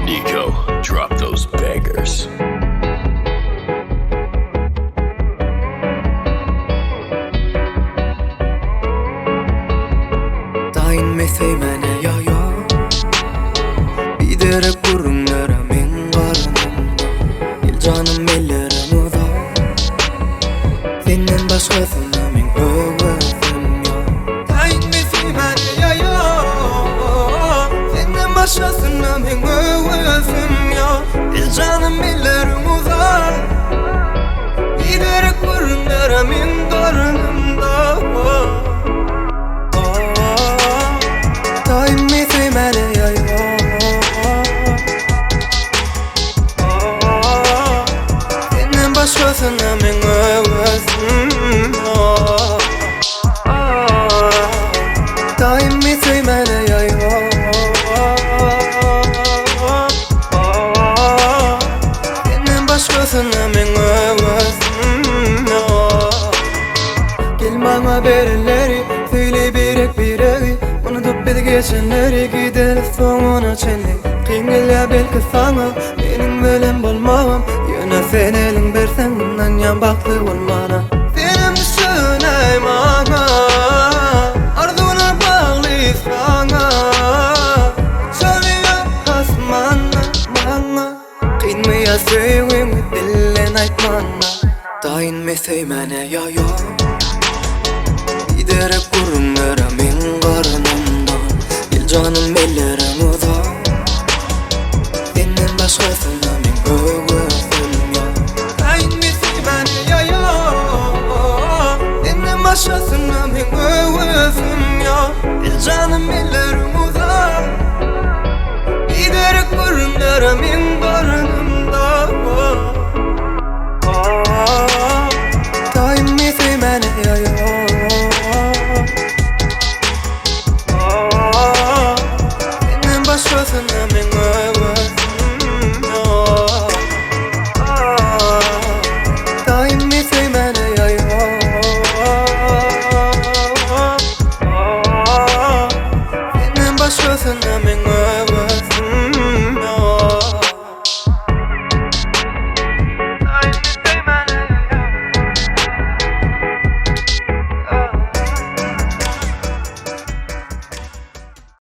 Nico, drop those bangers. Dain meseyimene ya Biderek kurunlara men karnımda El canım ellerim uza Senden başkasına men öğütüm ya Dain meseyimene ya Senden başkasına men öğütüm ya El canım ellerim uza Biderek kurunlara men karnımda Başkasına men öğütüm Daim mi söymene ya Senden başkasına men öğütüm Gel bana bereleri söyle birek Unutup bedi geçenleri gidelim sonuna çenlik Kıyngıla belki sana benim ölüm bulmam Yine sen elin bersen bundan yan baktı olmana Benim düşüneyim ana Arduna bağlı sana Çalıyor asmana bana Kıyınmaya sevimi dillen aytmana Dain meseymene ya Giderek kurunlara men karnımda El canım ellerim uza Senden başkasına men öğütüm ya Dain meseymene ya Senden başkasına men öğütüm ya El canım ellerim uza Giderek kurunlara men